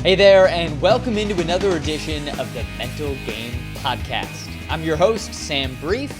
Hey there, and welcome into another edition of the Mental Game Podcast. I'm your host, Sam Brief,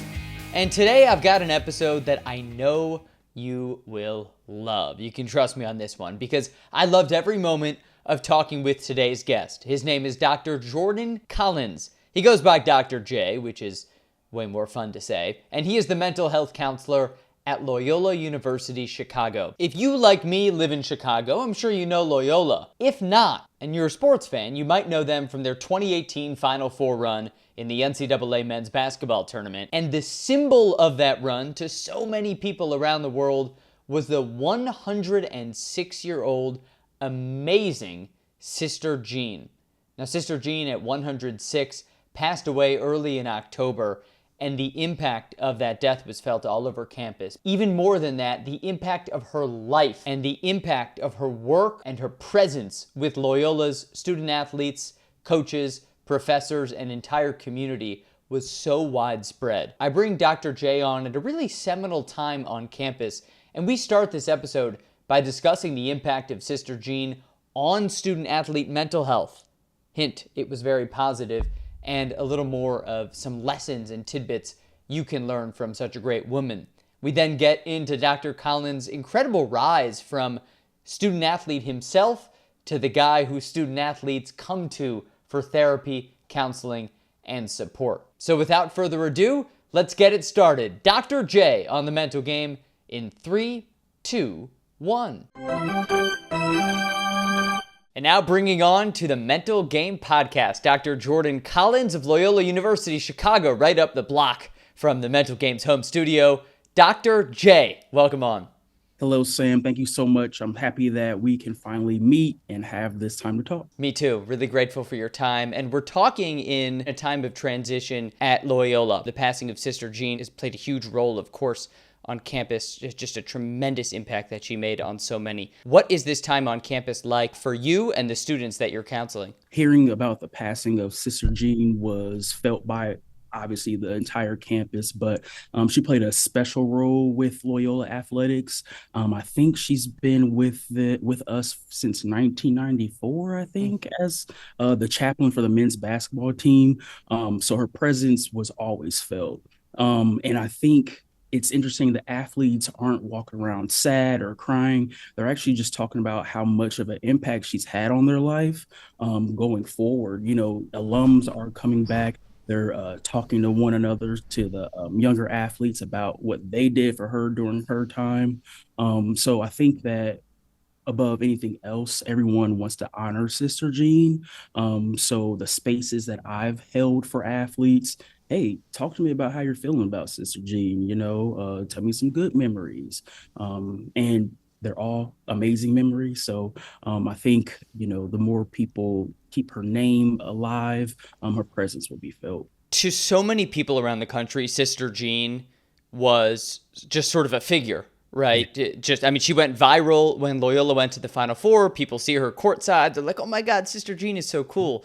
and today I've got an episode that I know you will love. You can trust me on this one because I loved every moment of talking with today's guest. His name is Dr. Jordan Collins. He goes by Dr. J, which is way more fun to say, and he is the mental health counselor at Loyola University Chicago. If you, like me, live in Chicago, I'm sure you know Loyola. If not, and you're a sports fan, you might know them from their 2018 Final Four run in the NCAA men's basketball tournament. And the symbol of that run to so many people around the world was the 106-year-old amazing Sister Jean. Now, Sister Jean at 106 passed away early in October, and the impact of that death was felt all over campus. Even more than that, the impact of her life and the impact of her work and her presence with Loyola's student athletes, coaches, professors, and entire community was so widespread. I bring Dr. J on at a really seminal time on campus, and we start this episode by discussing the impact of Sister Jean on student athlete mental health. Hint, it was very positive, and a little more of some lessons and tidbits you can learn from such a great woman. We then get into Dr. Collins' incredible rise from student athlete himself to the guy who student athletes come to for therapy, counseling, and support. So without further ado, let's get it started. Dr. J on the Mental Game in 3, 2, 1. And now bringing on to the Mental Game Podcast, Dr. Jordan Collins of Loyola University Chicago, right up the block from the Mental Game's home studio. Dr. J, welcome on. Hello, Sam. Thank you so much. I'm happy that we can finally meet and have this time to talk. Me too. Really grateful for your time. And we're talking in a time of transition at Loyola. The passing of Sister Jean has played a huge role, of course, on campus, just a tremendous impact that she made on so many. What is this time on campus like for you and the students that you're counseling? Hearing about the passing of Sister Jean was felt by obviously the entire campus, but she played a special role with Loyola athletics. I think she's been with us since 1994, I think, as the chaplain for the men's basketball team. So her presence was always felt. And I think it's interesting that athletes aren't walking around sad or crying. They're actually just talking about how much of an impact she's had on their life going forward. You know, alums are coming back. They're talking to one another, to the younger athletes about what they did for her during her time. So I think that above anything else, everyone wants to honor Sister Jean. So the spaces that I've held for athletes, hey, talk to me about how you're feeling about Sister Jean, tell me some good memories. And they're all amazing memories. So I think, the more people keep her name alive, her presence will be felt. To so many people around the country, Sister Jean was just sort of a figure, right? She went viral when Loyola went to the Final Four. People see her courtside. They're like, oh my God, Sister Jean is so cool.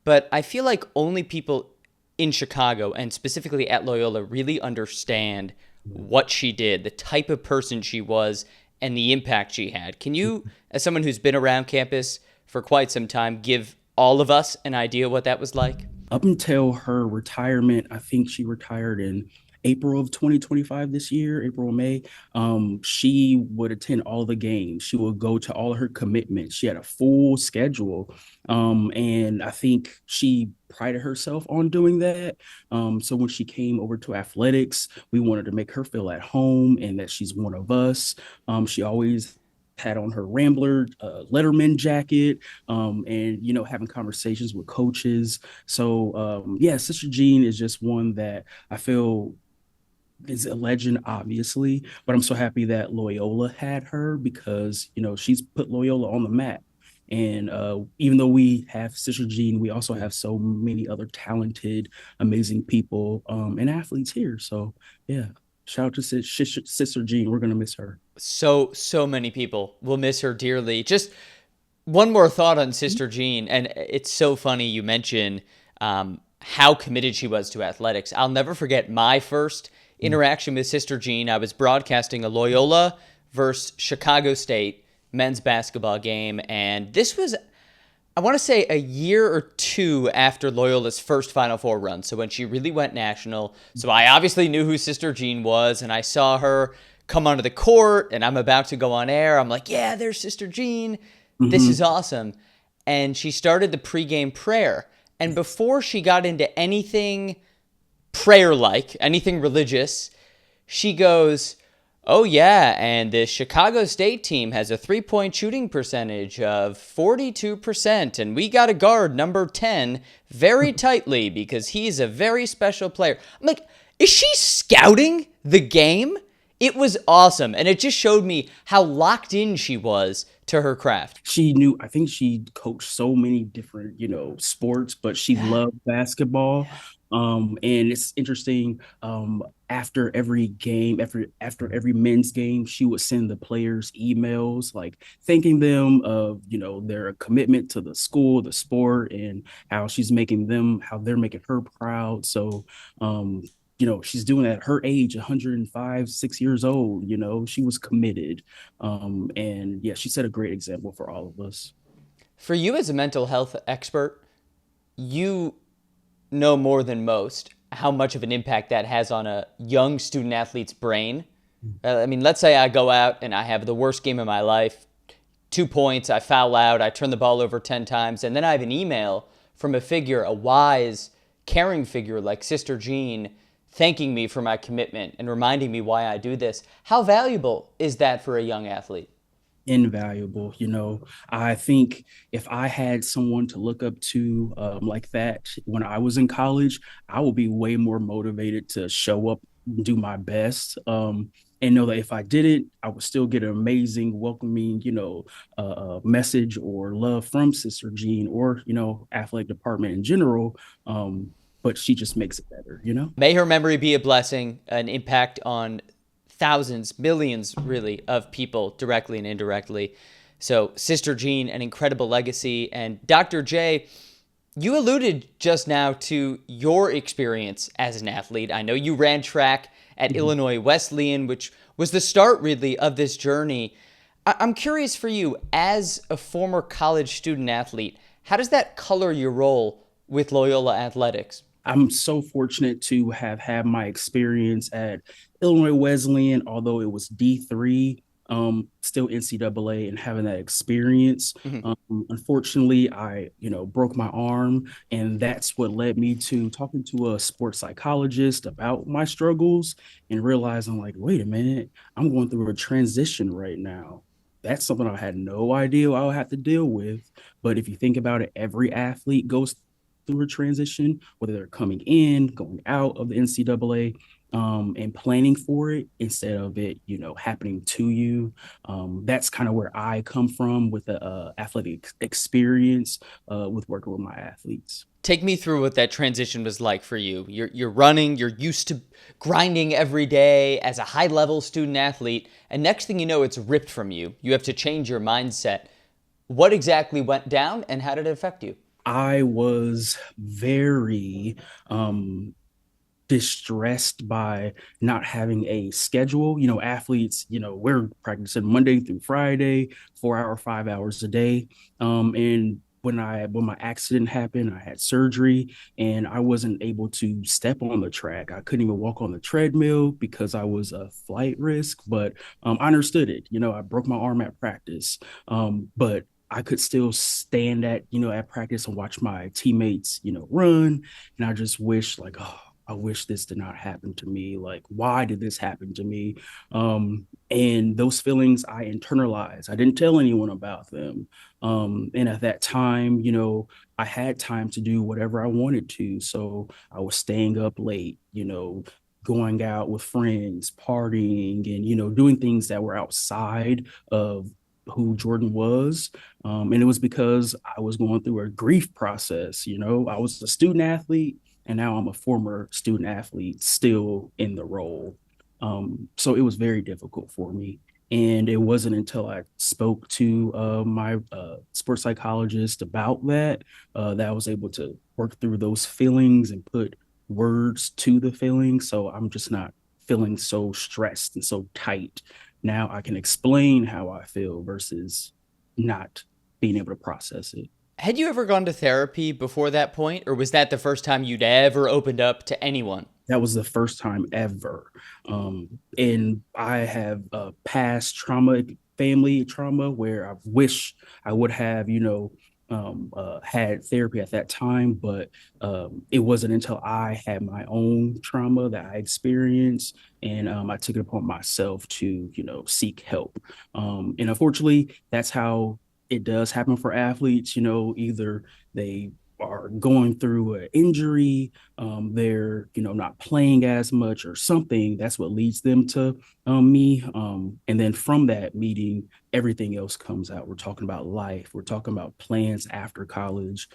But I feel like only people in Chicago and specifically at Loyola really understand what she did, the type of person she was, and the impact she had. Can you, as someone who's been around campus for quite some time, give all of us an idea what that was like? Up until her retirement, I think she retired in April of 2025 this year, April or May. She would attend all the games. She would go to all of her commitments. She had a full schedule. And I think she prided herself on doing that. So when she came over to athletics, we wanted to make her feel at home and that she's one of us. She always had on her Rambler Letterman jacket, and having conversations with coaches. So Sister Jean is just one that I feel is a legend, obviously, but I'm so happy that Loyola had her because she's put Loyola on the map. And even though we have Sister Jean, we also have so many other talented, amazing people and athletes here. So yeah, shout out to Sister Jean. We're gonna miss her. So many people will miss her dearly. Just one more thought on Sister Jean, and it's so funny you mention how committed she was to athletics. I'll never forget my first interaction with Sister Jean. I was broadcasting a Loyola versus Chicago State men's basketball game, and this was I want to say a year or two after Loyola's first Final Four run. So when she really went national. So I obviously knew who Sister Jean was, and I saw her come onto the court, and I'm about to go on air. I'm like, yeah, there's Sister Jean. This is Hmm. awesome. And she started the pregame prayer. And before she got into anything prayer like, anything religious, she goes, "Oh, yeah, and the Chicago State team has a 3 point shooting percentage of 42%, and we got to guard number 10 very tightly because he's a very special player." I'm like, is she scouting the game? It was awesome, and it just showed me how locked in she was to her craft. She knew, I think she coached so many different, sports, but she Yeah. loved basketball. And it's interesting. After every game, after every men's game, she would send the players emails like thanking them of, their commitment to the school, the sport, and how they're making her proud. So she's doing it at her age, 105, 6 years old. She was committed. And yeah, she set a great example for all of us. For you as a mental health expert, you know more than most how much of an impact that has on a young student athlete's brain. I mean, let's say I go out and I have the worst game of my life, 2 points, I foul out, I turn the ball over 10 times, and then I have an email from a figure, a wise, caring figure like Sister Jean, thanking me for my commitment and reminding me why I do this. How valuable is that for a young athlete? Invaluable. I think if I had someone to look up to like that when I was in college, I would be way more motivated to show up and do my best. And know that if I did it, I would still get an amazing, welcoming, message or love from Sister Jean or, athletic department in general. But she just makes it better. May her memory be a blessing, an impact on thousands, millions, really, of people directly and indirectly. So, Sister Jean, an incredible legacy. And Dr. J, you alluded just now to your experience as an athlete. I know you ran track at Mhm. Illinois Wesleyan, which was the start, really, of this journey. I'm curious for you, as a former college student athlete, how does that color your role with Loyola Athletics? I'm so fortunate to have had my experience at Illinois Wesleyan, although it was D3, still NCAA, and having that experience. Mhm. Unfortunately, I, broke my arm, and that's what led me to talking to a sports psychologist about my struggles and realizing, like, wait a minute, I'm going through a transition right now. That's something I had no idea I would have to deal with. But if you think about it, every athlete goes through a transition, whether they're coming in, going out of the NCAA, and planning for it instead of it, happening to you. That's kind of where I come from with the athletic experience with working with my athletes. Take me through what that transition was like for you. You're running, you're used to grinding every day as a high level student athlete, and next thing you know, it's ripped from you. You have to change your mindset. What exactly went down, and how did it affect you? I was very distressed by not having a schedule. Athletes, we're practicing Monday through Friday, 4 hour, 5 hours a day. And when my accident happened, I had surgery and I wasn't able to step on the track. I couldn't even walk on the treadmill because I was a flight risk. But I understood it. I broke my arm at practice. But I could still stand at practice and watch my teammates, run. And I just wish, like, oh, I wish this did not happen to me. Like, why did this happen to me? And those feelings I internalized. I didn't tell anyone about them. And at that time, I had time to do whatever I wanted to. So I was staying up late, going out with friends, partying, and, doing things that were outside of who Jordan was. And it was because I was going through a grief process. I was a student athlete and now I'm a former student athlete still in the role. So it was very difficult for me. And it wasn't until I spoke to my sports psychologist about that I was able to work through those feelings and put words to the feelings. So I'm just not feeling so stressed and so tight. Now I can explain how I feel versus not being able to process it. Had you ever gone to therapy before that point, or was that the first time you'd ever opened up to anyone? That was the first time ever. And I have past trauma, family trauma, where I wish I would have, had therapy at that time, but it wasn't until I had my own trauma that I experienced, and I took it upon myself to, seek help. And unfortunately, that's how it does happen for athletes. Either they are going through an injury, they're not playing as much or something. That's what leads them to me. And then from that meeting, everything else comes out. We're talking about life. We're talking about plans after college.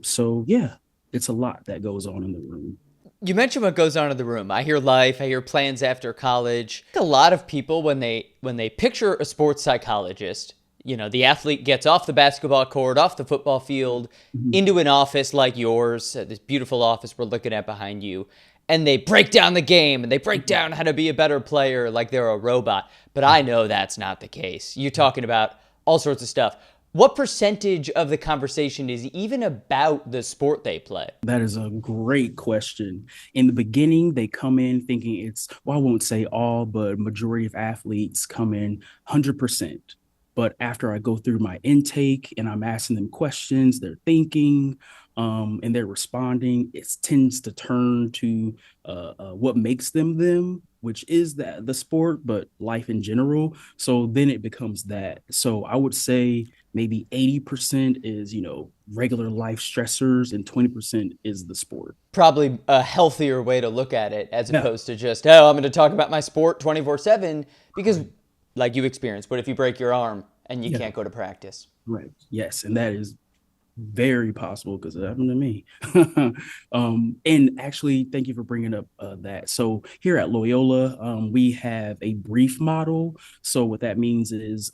So yeah, it's a lot that goes on in the room. You mentioned what goes on in the room. I hear life, I hear plans after college. A lot of people, when they picture a sports psychologist, the athlete gets off the basketball court, off the football field, Mhm. into an office like yours, this beautiful office we're looking at behind you, and they break down the game and they break down how to be a better player like they're a robot. But I know that's not the case. You're talking about all sorts of stuff. What percentage of the conversation is even about the sport they play? That is a great question. In the beginning, they come in thinking well, I won't say all, but majority of athletes come in 100%. But after I go through my intake and I'm asking them questions, they're thinking, and they're responding, it tends to turn to what makes them, which is the sport, but life in general. So then it becomes that. So I would say maybe 80% is, regular life stressors and 20% is the sport. Probably a healthier way to look at it as Yeah. opposed to just, oh, I'm going to talk about my sport 24/7 because, like you experienced, what if you break your arm and you Yeah. can't go to practice? Right. Yes. And that is very possible because it happened to me. And actually, thank you for bringing up that. So here at Loyola, we have a brief model. So what that means is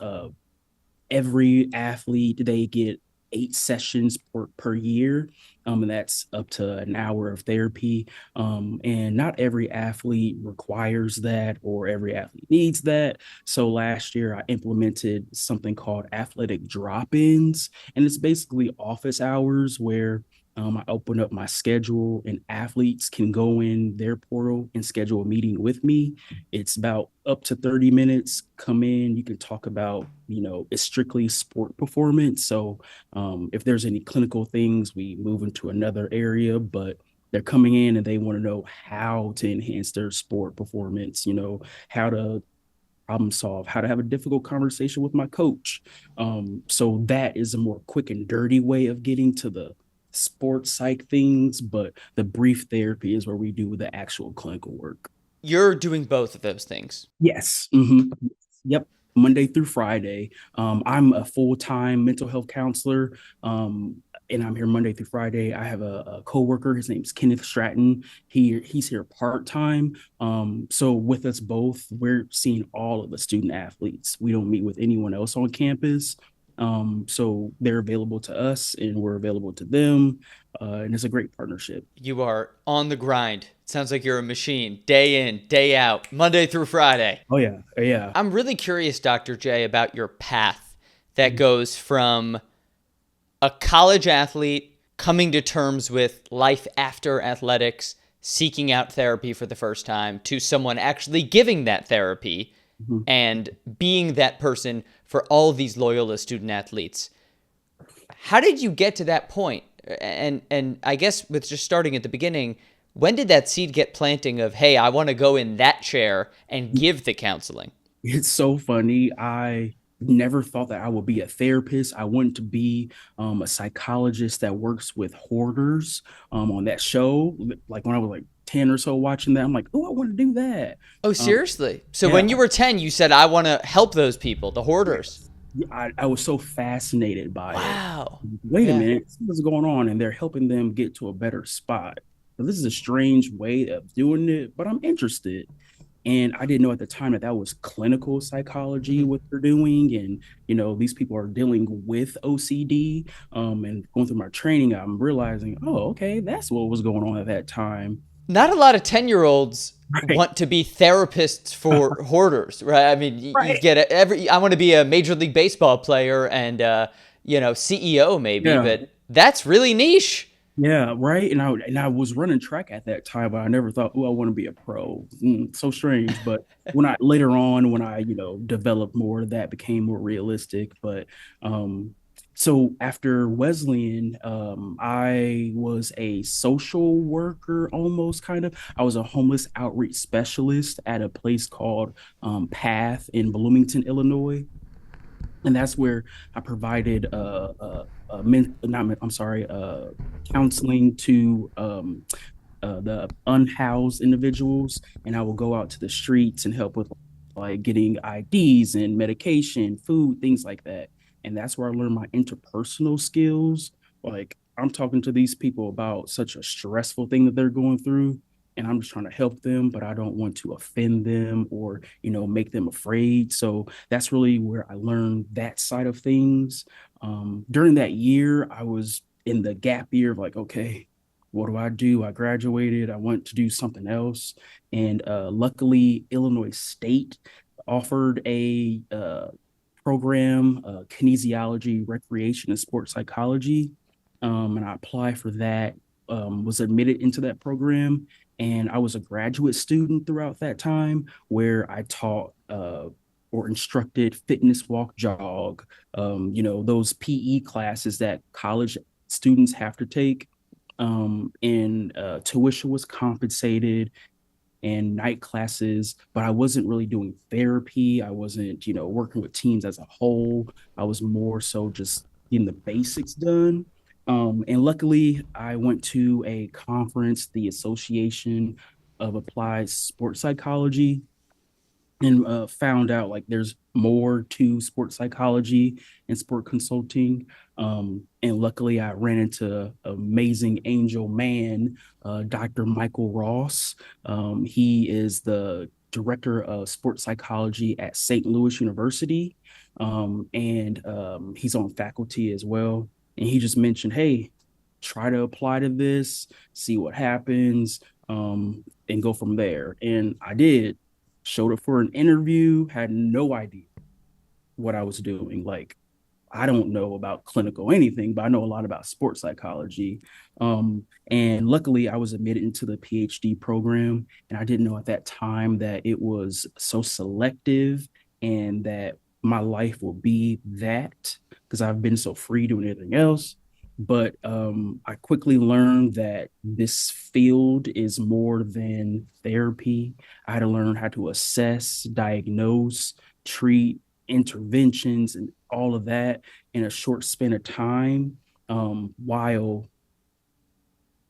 every athlete, they get 8 sessions per year, and that's up to an hour of therapy. And not every athlete requires that or every athlete needs that. So last year I implemented something called athletic drop-ins, and it's basically office hours where I open up my schedule and athletes can go in their portal and schedule a meeting with me. It's about up to 30 minutes. Come in, you can talk about, it's strictly sport performance. So if there's any clinical things, we move into another area, but they're coming in and they want to know how to enhance their sport performance, how to problem solve, how to have a difficult conversation with my coach. So that is a more quick and dirty way of getting to the sports psych things, but the brief therapy is where we do the actual clinical work. You're doing both of those things. Yes. Yep. Monday through Friday. I'm a full-time mental health counselor. And I'm here Monday through Friday. I have a coworker. His name's Kenneth Stratton. He's here part-time. So with us both, we're seeing all of the student athletes. We don't meet with anyone else on campus. So they're available to us and we're available to them. And it's a great partnership. You are on the grind. It sounds like you're a machine, day in, day out, Monday through Friday. Oh yeah. Yeah. I'm really curious, Dr. J, about your path that goes from a college athlete coming to terms with life after athletics, seeking out therapy for the first time, to someone actually giving that therapy Mhm. and being that person for all of these Loyola student athletes. How did you get to that point? And I guess with just starting at the beginning, when did that seed get planting of, hey, I want to go in that chair and give the counseling? It's so funny. I never thought that I would be a therapist. I wanted to be a psychologist that works with hoarders on that show. Like when I was like 10 or so watching that, I'm like, oh, I want to do that. Oh, Um, seriously? So yeah, when you were 10, you said, I want to help those people, the hoarders. I was so fascinated by it. Wow. Wait a Yeah. minute, what's going on? And they're helping them get to a better spot. But this is a strange way of doing it, but I'm interested. And I didn't know at the time that that was clinical psychology, Mhm. what they're doing. And, these people are dealing with OCD. And going through my training, I'm realizing, oh, okay, that's what was going on at that time. Not a lot of 10-year-olds Right. want to be therapists for hoarders, right? I mean, you Right. get it I want to be a Major League Baseball player and, CEO maybe, Yeah. but that's really niche. Yeah, right. And I was running track at that time, but I never thought, oh, I want to be a pro. So strange. But when I later on, when I, developed more, that became more realistic. But so after Wesleyan, I was a social worker almost kind of. I was a homeless outreach specialist at a place called Path in Bloomington, Illinois, and that's where I provided not I'm sorry, counseling to the unhoused individuals, and I will go out to the streets and help with like getting IDs and medication, food, things like that. And that's where I learned my interpersonal skills. Like I'm talking to these people about such a stressful thing that they're going through, and I'm just trying to help them, but I don't want to offend them or, make them afraid. So that's really where I learned that side of things. During that year, I was in the gap year of like, okay, what do I do? I graduated. I went to do something else. And luckily, Illinois State offered a program, kinesiology, recreation, and sports psychology. And I applied for that, was admitted into that program. And I was a graduate student throughout that time where I taught or instructed fitness, walk, jog, those PE classes that college students have to take, and tuition was compensated and night classes, but I wasn't really doing therapy. I wasn't, working with teams as a whole. I was more so just getting the basics done. And luckily, I went to a conference, the Association of Applied Sports Psychology, and found out like there's more to sports psychology and sport consulting. And luckily, I ran into an amazing angel man, Dr. Michael Ross. He is the director of sports psychology at St. Louis University, and he's on faculty as well. And he just mentioned, hey, try to apply to this, see what happens, and go from there. And I did, showed up for an interview, had no idea what I was doing. Like, I don't know about clinical anything, but I know a lot about sports psychology. And luckily, I was admitted into the PhD program, and I didn't know at that time that it was so selective and that my life will be that because I've been so free doing anything else. But I quickly learned that this field is more than therapy. I had to learn how to assess, diagnose, treat, interventions, and all of that in a short span of time, while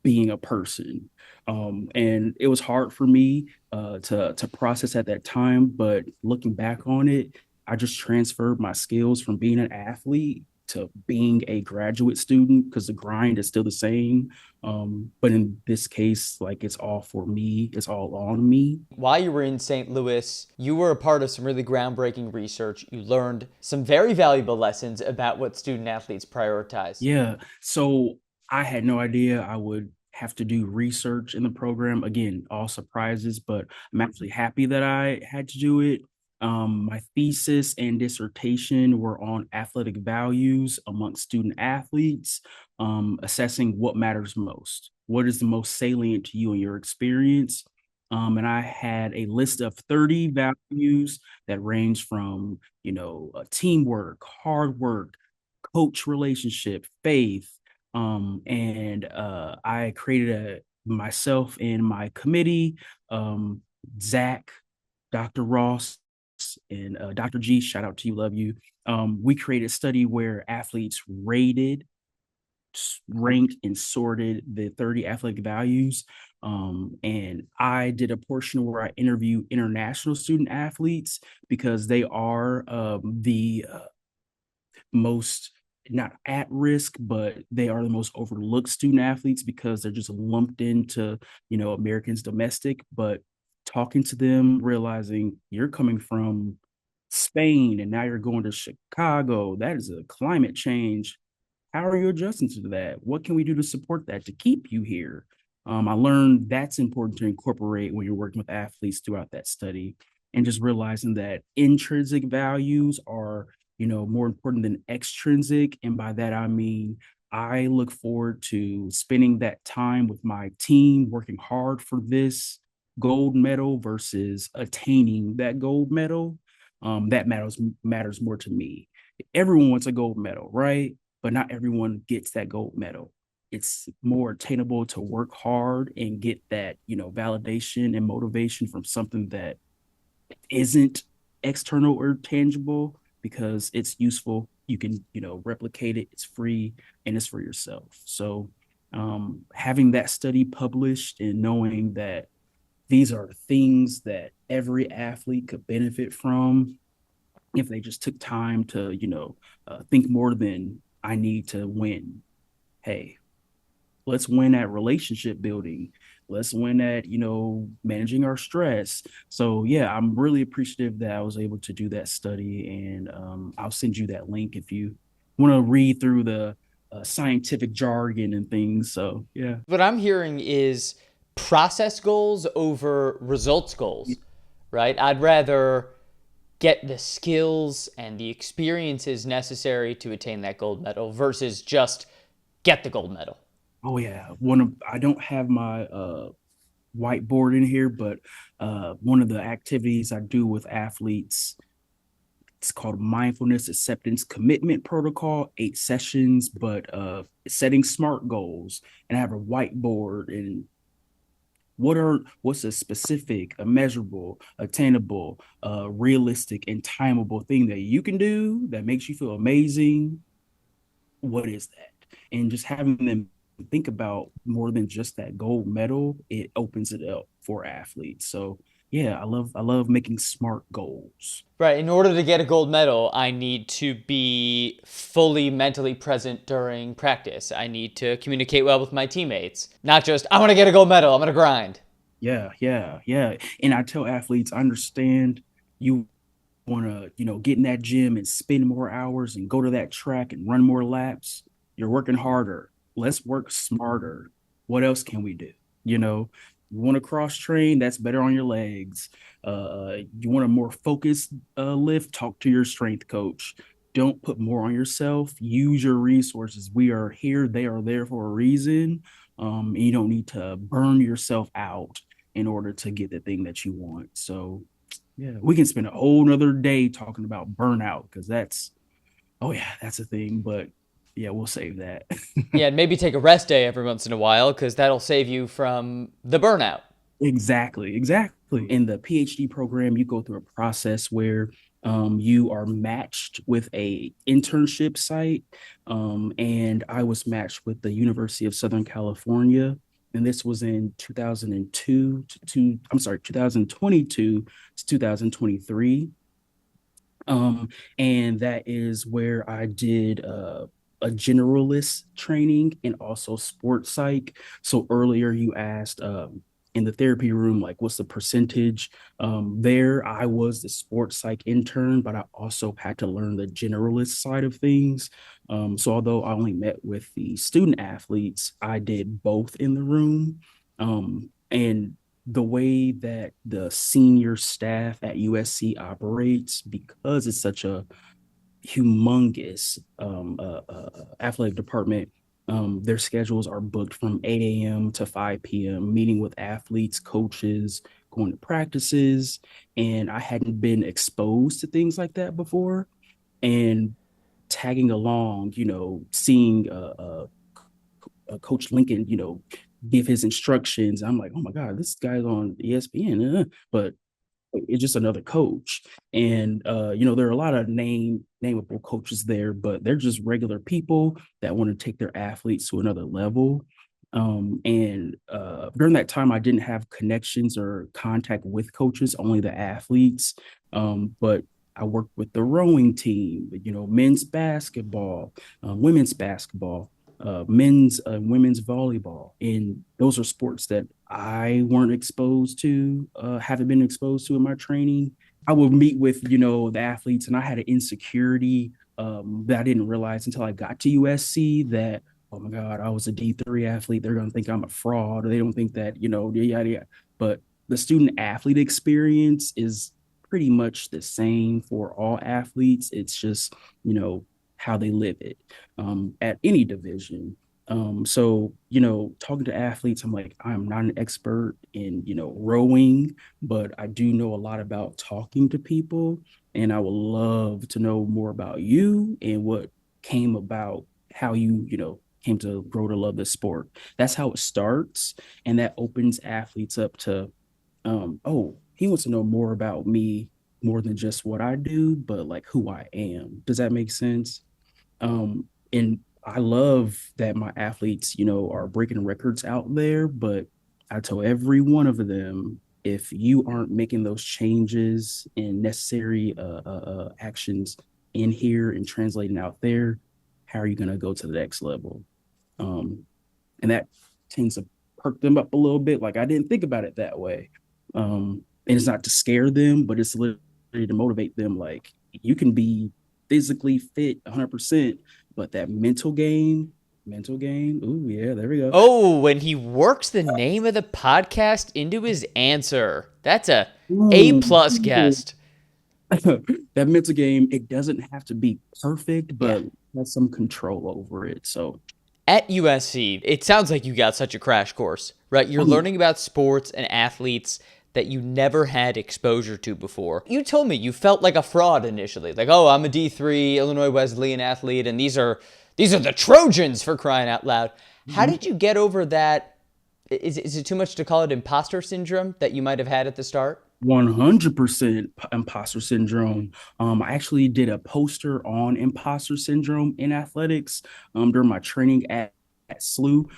being a person. And it was hard for me to process at that time, but looking back on it, I just transferred my skills from being an athlete to being a graduate student because the grind is still the same. But in this case, like it's all for me, it's all on me. While you were in St. Louis, you were a part of some really groundbreaking research. You learned some very valuable lessons about what student athletes prioritize. Yeah. So I had no idea I would have to do research in the program. Again, all surprises, but I'm actually happy that I had to do it. My thesis and dissertation were on athletic values amongst student athletes, assessing what matters most. What is the most salient to you in your experience? And I had a list of 30 values that range from, teamwork, hard work, coach relationship, faith. And I created a myself and my committee, um, Zach, Dr. Ross, and Dr. G. Shout out to you, love you. We created a study where athletes rated, ranked, and sorted the 30 athletic values. And I did a portion where I interview international student athletes because they are the most not at risk, but they are the most overlooked student athletes because they're just lumped into, Americans domestic. But talking to them, realizing you're coming from Spain and now you're going to Chicago, that is a climate change. How are you adjusting to that? What can we do to support that to keep you here? I learned that's important to incorporate when you're working with athletes throughout that study, and just realizing that intrinsic values are more important than extrinsic. And by that, I mean, I look forward to spending that time with my team, working hard for this gold medal versus attaining that gold medal. That matters more to me. Everyone wants a gold medal, right? But not everyone gets that gold medal. It's more attainable to work hard and get that, validation and motivation from something that isn't external or tangible because it's useful. You can, replicate it. It's free and it's for yourself. So, having that study published and knowing that these are things that every athlete could benefit from if they just took time to, think more than I need to win. Hey, let's win at relationship building. Let's win at, managing our stress. So yeah, I'm really appreciative that I was able to do that study. And I'll send you that link if you want to read through the scientific jargon and things. So yeah. What I'm hearing is process goals over results goals, right? I'd rather get the skills and the experiences necessary to attain that gold medal versus just get the gold medal. Oh yeah. I don't have my whiteboard in here, but one of the activities I do with athletes, it's called mindfulness acceptance commitment protocol, 8 sessions, but setting smart goals. And I have a whiteboard and what's a specific, a measurable, attainable, realistic, and timeable thing that you can do that makes you feel amazing. What is that? And just having them think about more than just that gold medal, it opens it up for athletes. So yeah, I love making smart goals. Right. In order to get a gold medal, I need to be fully mentally present during practice. I need to communicate well with my teammates. Not just, I want to get a gold medal, I'm going to grind. Yeah, yeah, yeah. And I tell athletes, I understand you want to, get in that gym and spend more hours and go to that track and run more laps. You're working harder. Let's work smarter. What else can we do? You want to cross train, that's better on your legs. You want a more focused lift, talk to your strength coach. Don't put more on yourself. Use your resources. We are here, they are there for a reason. And you don't need to burn yourself out in order to get the thing that you want. So yeah, we can spend a whole nother day talking about burnout because oh yeah, that's a thing. But yeah, we'll save that. Yeah, and maybe take a rest day every once in a while because that'll save you from the burnout. Exactly, exactly. In the PhD program, you go through a process where you are matched with a internship site, and I was matched with the University of Southern California, and this was in 2002 I'm sorry, 2022 to 2023. And that is where I did a generalist training and also sports psych. So earlier you asked in the therapy room, like, what's the percentage? There, I was the sports psych intern, but I also had to learn the generalist side of things. So although I only met with the student athletes, I did both in the room. And the way that the senior staff at USC operates, because it's such a humongous athletic department, their schedules are booked from 8 a.m. to 5 p.m., meeting with athletes, coaches, going to practices. And I hadn't been exposed to things like that before. And tagging along, seeing Coach Lincoln, give his instructions. I'm like, oh my God, this guy's on ESPN, but it's just another coach. And there are a lot of nameable coaches there, but they're just regular people that want to take their athletes to another level. And during that time, I didn't have connections or contact with coaches, only the athletes. But I worked with the rowing team, men's basketball, women's basketball, men's and women's volleyball. And those are sports that I weren't exposed to, haven't been exposed to in my training. I would meet with, the athletes, and I had an insecurity that I didn't realize until I got to USC that, oh my God, I was a D3 athlete. They're going to think I'm a fraud. Or they don't think that, yada, yada. But the student athlete experience is pretty much the same for all athletes. It's just, how they live it at any division. So, talking to athletes, I'm like, I'm not an expert in, rowing, but I do know a lot about talking to people. And I would love to know more about you and what came about, how you came to grow to love the sport. That's how it starts. And that opens athletes up to, oh, he wants to know more about me, more than just what I do, but like who I am. Does that make sense? And I love that my athletes, are breaking records out there, but I tell every one of them, if you aren't making those changes and necessary actions in here and translating out there, how are you going to go to the next level? Um, and that tends to perk them up a little bit. Like I didn't think about it that way. And it's not to scare them, but it's literally to motivate them. Like you can be physically fit 100%, but that mental game. Ooh, yeah, there we go. Oh, when he works the name of the podcast into his answer. That's a Ooh, plus guest. that mental game, it doesn't have to be perfect, Yeah. but has some control over it. So, At USC, it sounds like you got such a crash course, right? You're oh yeah, learning about sports and athletes that you never had exposure to before. You told me you felt like a fraud initially. Like, oh, I'm a D3 Illinois Wesleyan athlete and these are the Trojans, for crying out loud. How did you get over that? Is it too much to call it imposter syndrome that you might have had at the start? 100% imposter syndrome. I actually did a poster on imposter syndrome in athletics during my training at SLU.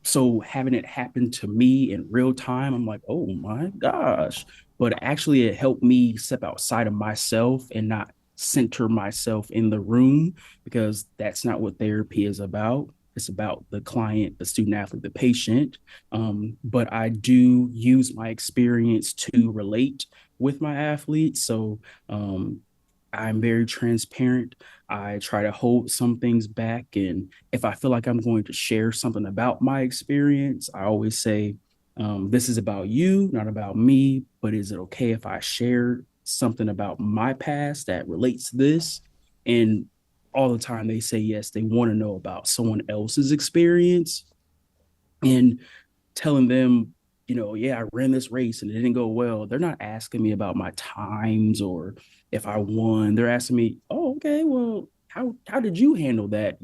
So having it happen to me in real time, I'm like, oh my gosh. But actually, it helped me step outside of myself and not center myself in the room because that's not what therapy is about. It's about the client, the student athlete, the patient. But I do use my experience to relate with my athletes. So I'm very transparent. I try to hold some things back. And if I feel like I'm going to share something about my experience, I always say, this is about you, not about me. But is it okay if I share something about my past that relates to this? And all the time they say yes, they want to know about someone else's experience. And telling them, yeah, I ran this race and it didn't go well. They're not asking me about my times or if I won. They're asking me, oh, okay, well, how did you handle that,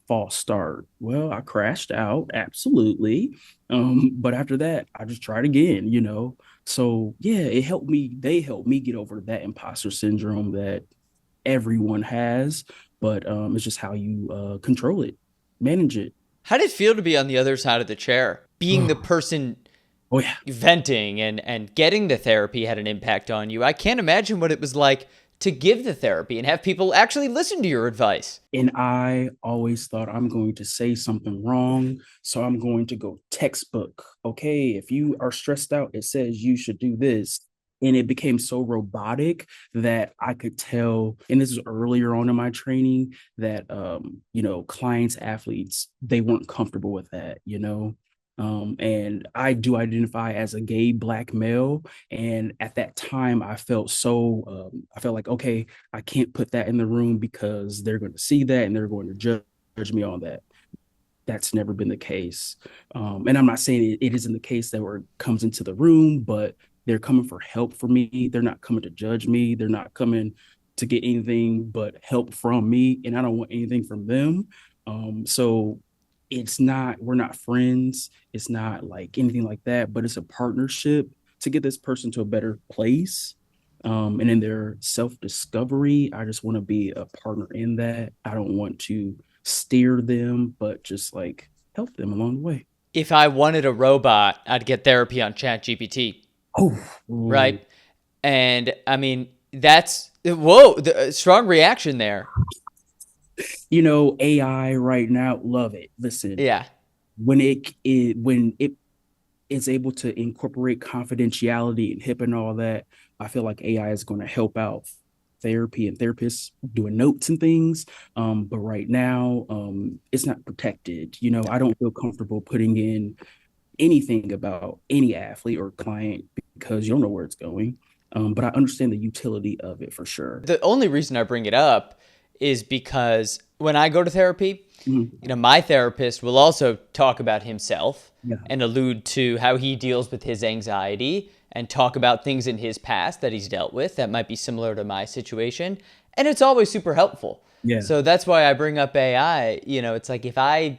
false start? Well, I crashed out, absolutely. But after that, I just tried again. So yeah, they helped me get over that imposter syndrome that everyone has, but it's just how you control it, manage it. How did it feel to be on the other side of the chair? Being the person Oh yeah. venting and getting the therapy had an impact on you. I can't imagine what it was like to give the therapy and have people actually listen to your advice. And I always thought I'm going to say something wrong. So I'm going to go textbook. Okay, if you are stressed out, it says you should do this. And it became so robotic that I could tell, and this is earlier on in my training, that clients, athletes, they weren't comfortable with that. And I do identify as a gay black male. And at that time, I felt like, okay, I can't put that in the room because they're going to see that and they're going to judge me on that. That's never been the case. And I'm not saying it isn't the case that where it comes into the room, but they're coming for help for me. They're not coming to judge me. They're not coming to get anything but help from me. And I don't want anything from them. So we're not friends. It's not like anything like that, but it's a partnership to get this person to a better place. And in their self discovery, I just want to be a partner in that. I don't want to steer them, but just like help them along the way. If I wanted a robot, I'd get therapy on ChatGPT, Oh, right? ooh. And I mean, that's whoa, strong reaction there. AI right now, love it. Listen, Yeah. when it is able to incorporate confidentiality and HIP and all that, I feel like AI is going to help out therapy and therapists doing notes and things. But right now, it's not protected. I don't feel comfortable putting in anything about any athlete or client because you don't know where it's going. But I understand the utility of it for sure. The only reason I bring it up is because when I go to therapy, Mhm. my therapist will also talk about himself Yeah, and allude to how he deals with his anxiety and talk about things in his past that he's dealt with that might be similar to my situation. And it's always super helpful. yeah, So that's why I bring up AI. It's like if I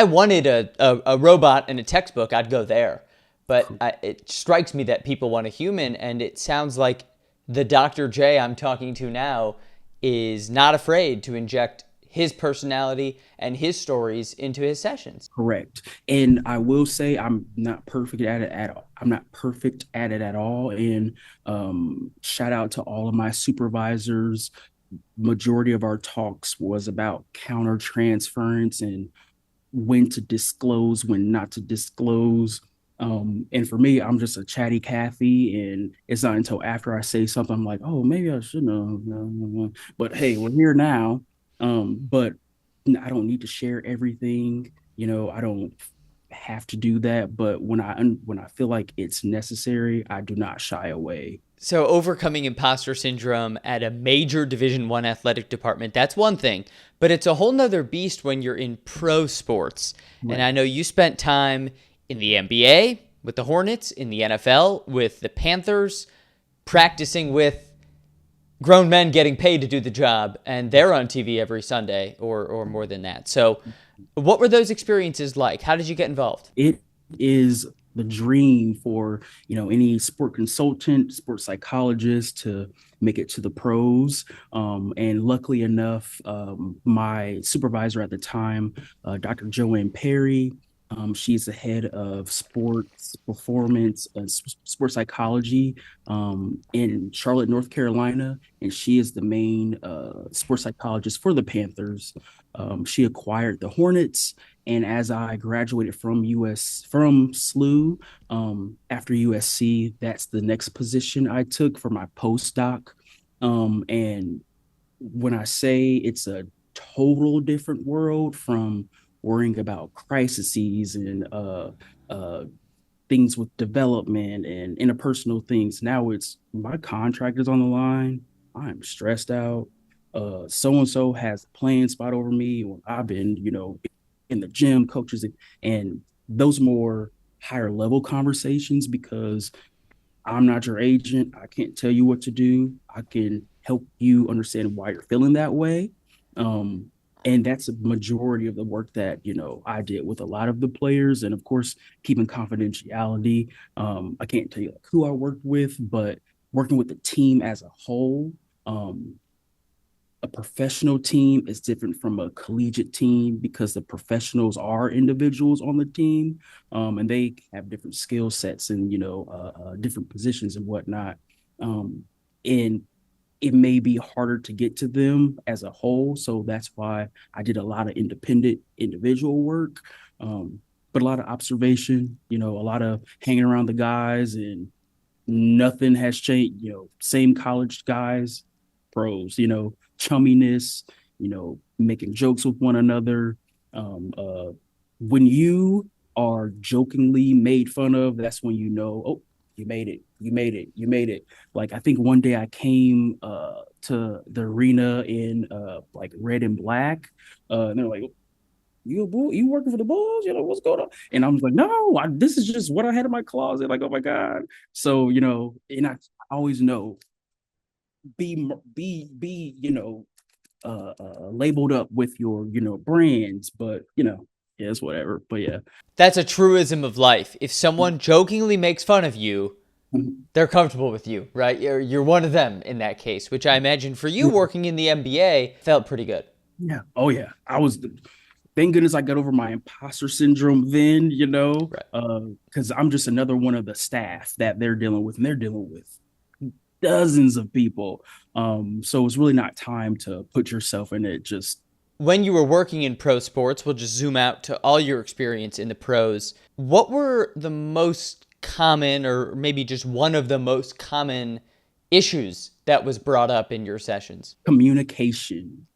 wanted a robot and a textbook, I'd go there. But it strikes me that people want a human, and it sounds like the Dr. J I'm talking to now is not afraid to inject his personality and his stories into his sessions. correct. And I will say I'm not perfect at it at all. I'm not perfect at it at all. And shout out to all of my supervisors. Majority of our talks was about counter transference and when to disclose, when not to disclose. And for me, I'm just a chatty Cathy, and it's not until after I say something I'm like, oh, maybe I shouldn't have. But hey, we're here now. But I don't need to share everything. I don't have to do that. But when I feel like it's necessary, I do not shy away. So overcoming imposter syndrome at a major Division 1 athletic department, that's one thing, but it's a whole nother beast when you're in pro sports. And Right. I know you spent time in the NBA with the Hornets, in the NFL with the Panthers, practicing with grown men getting paid to do the job, and they're on TV every Sunday or more than that. So what were those experiences like? How did you get involved? It is the dream for any sport consultant, sports psychologist to make it to the pros. And luckily enough, my supervisor at the time, Dr. Joanne Perry, she's the head of sports performance and sports psychology in Charlotte, North Carolina, and she is the main sports psychologist for the Panthers. She acquired the Hornets, and as I graduated from SLU after USC, that's the next position I took for my postdoc. And when I say it's a total different world from worrying about crises and uh, things with development and interpersonal things. Now it's my contract is on the line. I'm stressed out. So and so has a playing spot over me. Or I've been, in the gym, coaches, and those more higher level conversations because I'm not your agent. I can't tell you what to do. I can help you understand why you're feeling that way. Um, and that's a majority of the work that, I did with a lot of the players. And of course, keeping confidentiality. I can't tell you like who I worked with, but working with the team as a whole. Um, a professional team is different from a collegiate team because the professionals are individuals on the team, and they have different skill sets and different positions and whatnot. And it may be harder to get to them as a whole, so that's why I did a lot of independent individual work, but a lot of observation. A lot of hanging around the guys and nothing has changed. Same college guys, pros. Chumminess. Making jokes with one another. When you are jokingly made fun of, that's when oh, you made it, you made it, you made it. Like I think one day I came to the arena in like red and black, and they're like, you a bull? You working for the Bulls? What's going on? And I was like, no, this is just what I had in my closet. Like, oh my god. So and I always know be labeled up with your brands, but yeah, it's whatever. But yeah. That's a truism of life. If someone jokingly makes fun of you, they're comfortable with you, right? You're one of them in that case, which I imagine for you working in the NBA felt pretty good. Yeah. Oh yeah. Thank goodness I got over my imposter syndrome then, Right. because I'm just another one of the staff that they're dealing with, and they're dealing with dozens of people. So it's really not time to put yourself in it. Just When you were working in pro sports, we'll just zoom out to all your experience in the pros. What were the most common, or maybe just one of the most common issues that was brought up in your sessions? communication.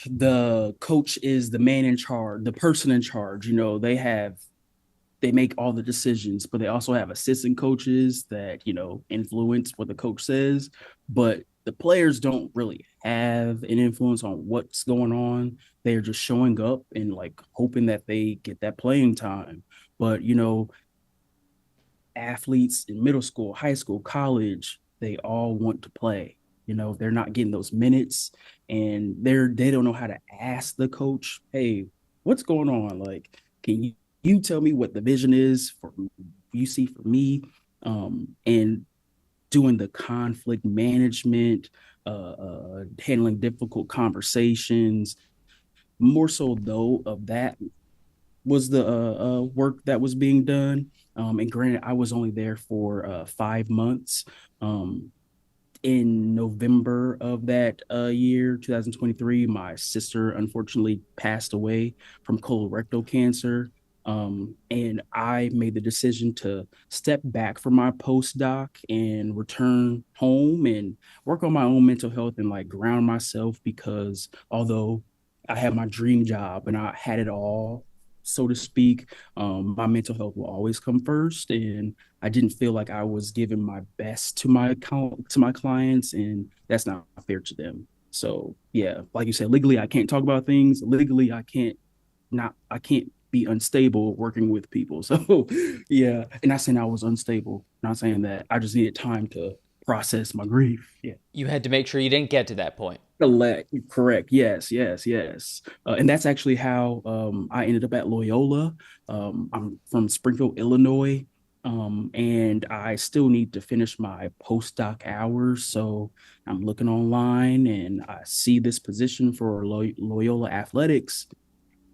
The coach is the man in charge, the person in charge. They have they make all the decisions, but they also have assistant coaches that, influence what the coach says. But the players don't really have an influence on what's going on. They're just showing up and like hoping that they get that playing time. But, athletes in middle school, high school, college, they all want to play. They're not getting those minutes and they don't know how to ask the coach, hey, what's going on? Like, can you tell me what the vision is for you see for me? And doing the conflict management, handling difficult conversations, more so though of that was the work that was being done. And granted, I was only there for 5 months. Um, in November of that year, 2023, my sister unfortunately passed away from colorectal cancer. And I made the decision to step back from my postdoc and return home and work on my own mental health and like ground myself because although I had my dream job and I had it all, so to speak, my mental health will always come first. And I didn't feel like I was giving my best to my clients, and that's not fair to them. So yeah, like you said, legally I can't talk about things. Legally I can't be unstable working with people. So yeah, and not saying I was unstable, not saying that. I just needed time to process my grief. Yeah. You had to make sure you didn't get to that point. Correct. Yes, yes, yes. And that's actually how I ended up at Loyola. I'm from Springfield, Illinois, and I still need to finish my postdoc hours. So I'm looking online and I see this position for Loyola Athletics.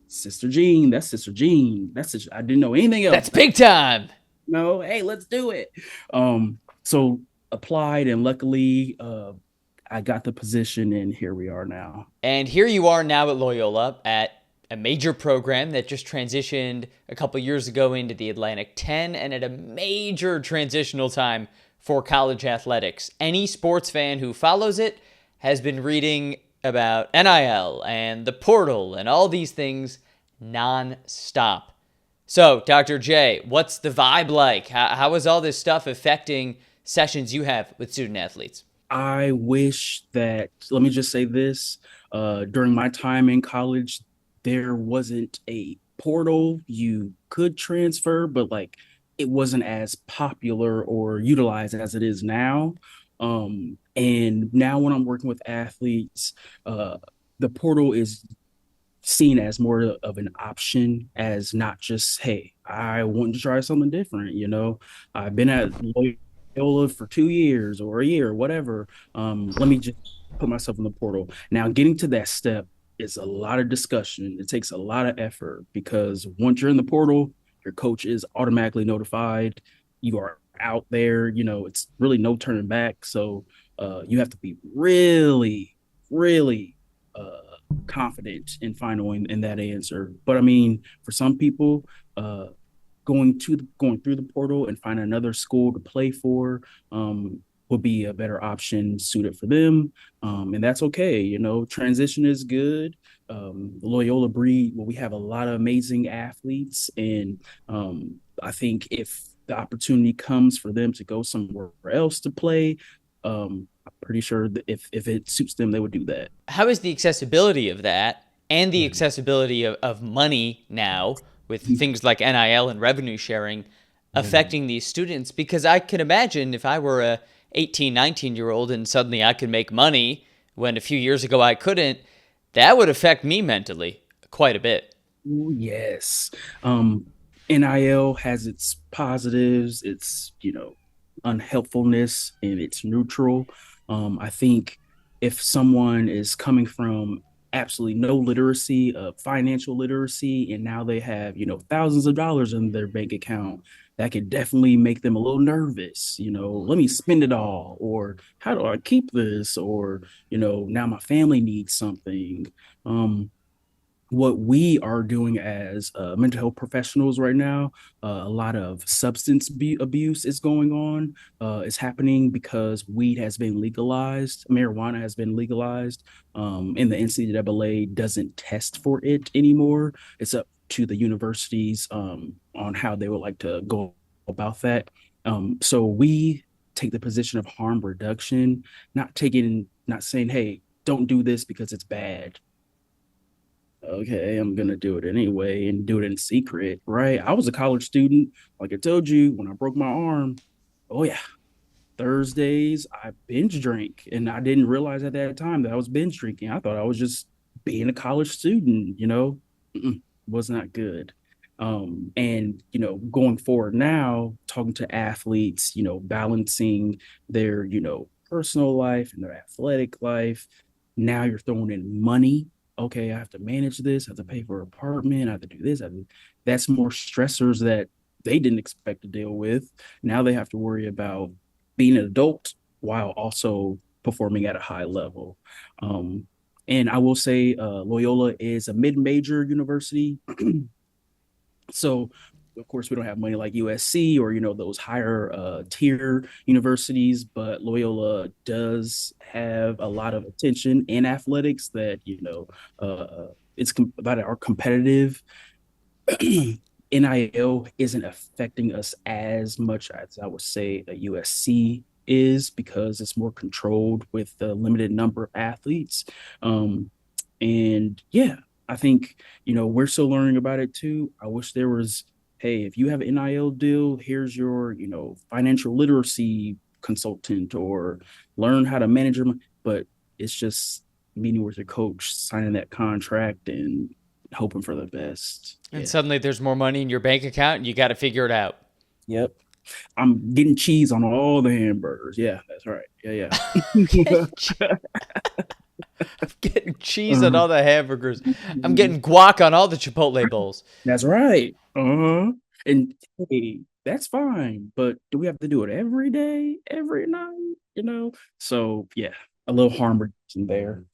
Sister Jean, that's Sister Jean. I didn't know anything That's else. big time. No, hey, let's do it. So applied and luckily I got the position and here we are now. And here you are now at Loyola at a major program that just transitioned a couple years ago into the Atlantic 10 and at a major transitional time for college athletics. Any sports fan who follows it has been reading about NIL and the portal and all these things nonstop. So, Dr. J, what's the vibe like? How is all this stuff affecting sessions you have with student athletes? I wish that, let me just say this, during my time in college, there wasn't a portal you could transfer, but like it wasn't as popular or utilized as it is now. And now when I'm working with athletes, the portal is seen as more of an option as not just, hey, I want to try something different. I've been at Loyola for 2 years or a year, whatever. Let me just put myself in the portal. Now, getting to that step is a lot of discussion. It takes a lot of effort because once you're in the portal, your coach is automatically notified. You are out there, it's really no turning back. So you have to be really, really confident in finding in that answer. But I mean, for some people, going through the portal and find another school to play for would be a better option suited for them. And that's okay. Transition is good. Loyola breed, well, we have a lot of amazing athletes. And I think if the opportunity comes for them to go somewhere else to play, I'm pretty sure that if it suits them, they would do that. How is the accessibility of that and the accessibility of money now with things like NIL and revenue sharing affecting these students? Because I can imagine if I were a 18, 19-year-old and suddenly I could make money when a few years ago I couldn't, that would affect me mentally quite a bit. Ooh, yes. NIL has its positives, its, unhelpfulness, and it's neutral. I think if someone is coming from absolutely no literacy of financial literacy, and now they have, thousands of dollars in their bank account, that could definitely make them a little nervous. Let me spend it all, or how do I keep this, or, now my family needs something. What we are doing as mental health professionals right now, a lot of abuse is going on. It's happening because weed has been legalized, marijuana has been legalized, and the NCAA doesn't test for it anymore. It's up to the universities on how they would like to go about that. So we take the position of harm reduction, not saying, hey, don't do this because it's bad. Okay, I'm gonna do it anyway and do it in secret, right? I was a college student, like I told you, when I broke my arm. Oh yeah, Thursdays, I binge drink, and I didn't realize at that time that I was binge drinking. I thought I was just being a college student, was not good. And going forward now, talking to athletes, balancing their, personal life and their athletic life. Now you're throwing in money. Okay, I have to manage this, I have to pay for an apartment, I have to do this. That's more stressors that they didn't expect to deal with. Now they have to worry about being an adult while also performing at a high level. And I will say, Loyola is a mid-major university. So, of course, we don't have money like USC or those higher tier universities, but Loyola does have a lot of attention in athletics that that are competitive. NIL isn't affecting us as much as I would say a USC is, because it's more controlled with the limited number of athletes. And yeah, I think, we're still learning about it too. I wish there was, hey, if you have an NIL deal, here's your, financial literacy consultant, or learn how to manage your money. But it's just meeting with your coach, signing that contract, and hoping for the best. And Yeah. suddenly there's more money in your bank account and you got to figure it out. Yep. I'm getting cheese on all the hamburgers. Yeah, that's right. Yeah, yeah. Getting cheese on Uh-huh. all the hamburgers. I'm getting guac on all the Chipotle bowls. That's right. Uh-huh. And hey, that's fine. But do we have to do it every day, every night? So yeah, a little harm reduction there.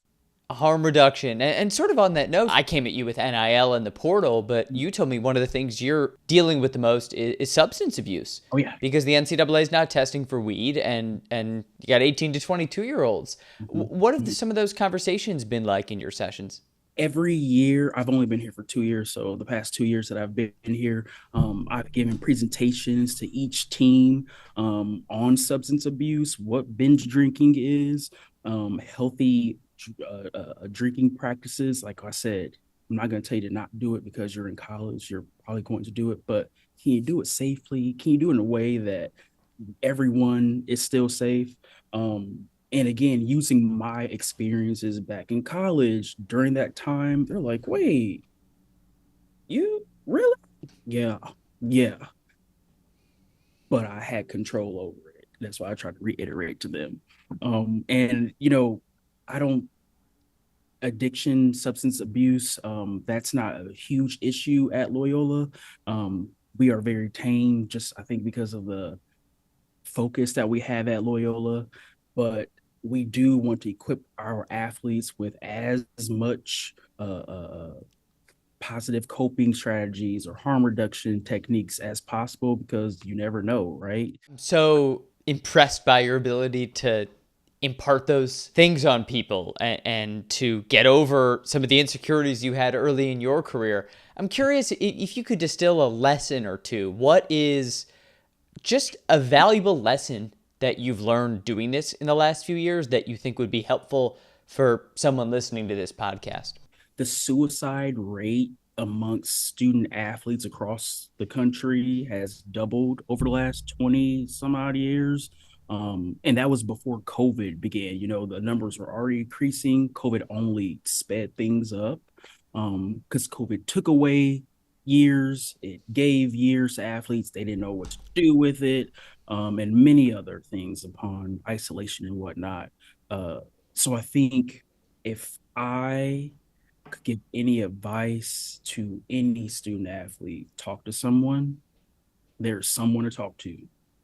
Harm reduction. And sort of on that note, I came at you with NIL and the portal, but you told me one of the things you're dealing with the most is substance abuse. Oh yeah. Because the NCAA is now testing for weed, and you got 18 to 22-year-olds. What have Mhm. some of those conversations been like in your sessions? Every year, I've only been here for 2 years, so the past 2 years that I've been here, I've given presentations to each team on substance abuse, what binge drinking is, healthy drinking practices. Like I said, I'm not going to tell you to not do it because you're in college. You're probably going to do it, but can you do it safely? Can you do it in a way that everyone is still safe? And again, using my experiences back in college during that time, they're like, wait, you really? Yeah, yeah. But I had control over it. That's why I try to reiterate to them. And I don't addiction, substance abuse, that's not a huge issue at Loyola. We are very tame, just I think because of the focus that we have at Loyola, but we do want to equip our athletes with as much positive coping strategies or harm reduction techniques as possible, because you never know, right? So impressed by your ability to impart those things on people and to get over some of the insecurities you had early in your career. I'm curious if you could distill a lesson or two. What is just a valuable lesson that you've learned doing this in the last few years that you think would be helpful for someone listening to this podcast? The suicide rate amongst student athletes across the country has doubled over the last 20 some odd years. And that was before COVID began. The numbers were already increasing. COVID only sped things up, because COVID took away years, it gave years to athletes. They didn't know what to do with it, and many other things upon isolation and whatnot. So I think if I could give any advice to any student athlete, talk to someone. There's someone to talk to.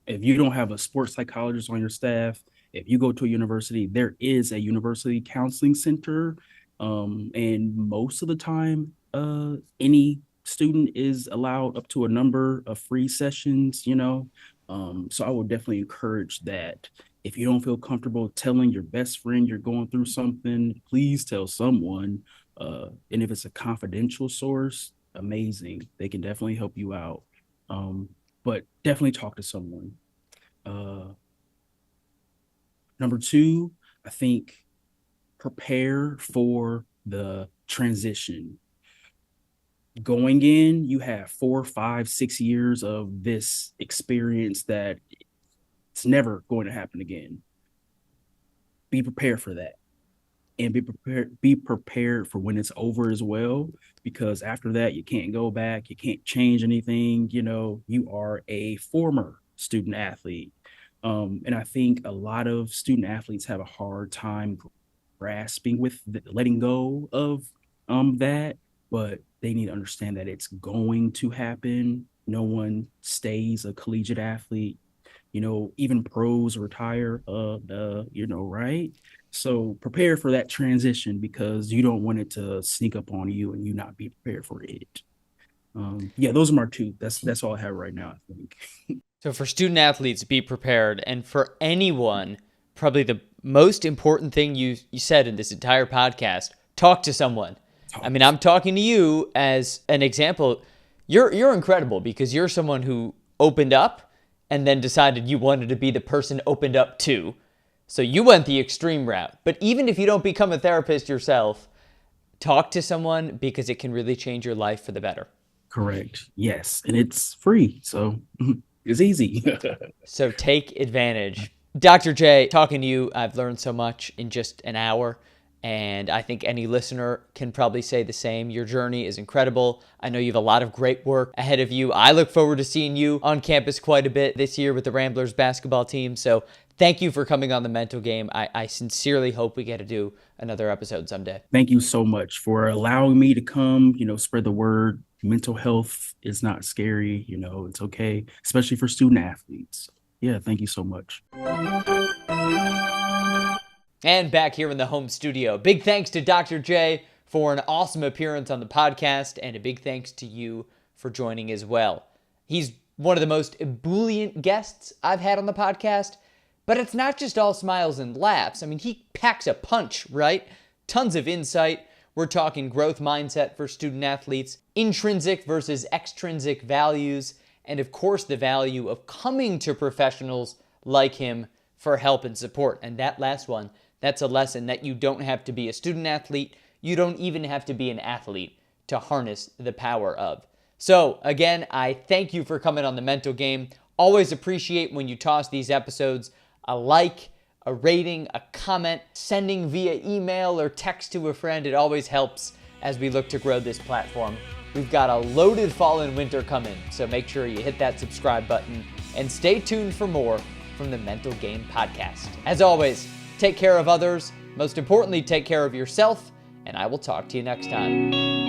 If you don't have a sports psychologist on your staff, if you go to a university, there is a university counseling center. And most of the time, any student is allowed up to a number of free sessions. So I would definitely encourage that. If you don't feel comfortable telling your best friend you're going through something, please tell someone. And if it's a confidential source, amazing. They can definitely help you out. But definitely talk to someone. Number two, I think prepare for the transition. Going in, you have 4, 5, 6 years of this experience that it's never going to happen again. Be prepared for that. And be prepared for when it's over as well, because after that you can't go back, you can't change anything. You are a former student athlete. And I think a lot of student athletes have a hard time grasping with letting go of that, but they need to understand that it's going to happen. No one stays a collegiate athlete. Even pros retire, right? So prepare for that transition, because you don't want it to sneak up on you and you not be prepared for it. Yeah, those are my two. That's all I have right now, I think. So for student athletes, be prepared. And for anyone, probably the most important thing you said in this entire podcast, talk to someone. I mean, I'm talking to you as an example. You're incredible, because you're someone who opened up and then decided you wanted to be the person opened up to. So you went the extreme route. But even if you don't become a therapist yourself, talk to someone, because it can really change your life for the better. Correct. Yes. And it's free. So it's easy. So take advantage. Dr. J, talking to you, I've learned so much in just an hour. And I think any listener can probably say the same. Your journey is incredible. I know you have a lot of great work ahead of you. I look forward to seeing you on campus quite a bit this year with the Ramblers basketball team. So thank you for coming on The Mental Game. I sincerely hope we get to do another episode someday. Thank you so much for allowing me to come, spread the word. Mental health is not scary. It's okay, especially for student athletes. Yeah, thank you so much. And back here in the home studio, big thanks to Dr. J for an awesome appearance on the podcast, and a big thanks to you for joining as well. He's one of the most ebullient guests I've had on the podcast, but it's not just all smiles and laughs. I mean, he packs a punch, right? Tons of insight. We're talking growth mindset for student athletes, intrinsic versus extrinsic values, and of course the value of coming to professionals like him for help and support. And that last one, that's a lesson that you don't have to be a student athlete. You don't even have to be an athlete to harness the power of. So again, I thank you for coming on The Mental Game. Always appreciate when you toss these episodes a like, a rating, a comment, sending via email or text to a friend. It always helps as we look to grow this platform. We've got a loaded fall and winter coming, so make sure you hit that subscribe button and stay tuned for more from the Mental Game podcast. As always, take care of others. Most importantly, take care of yourself, and I will talk to you next time.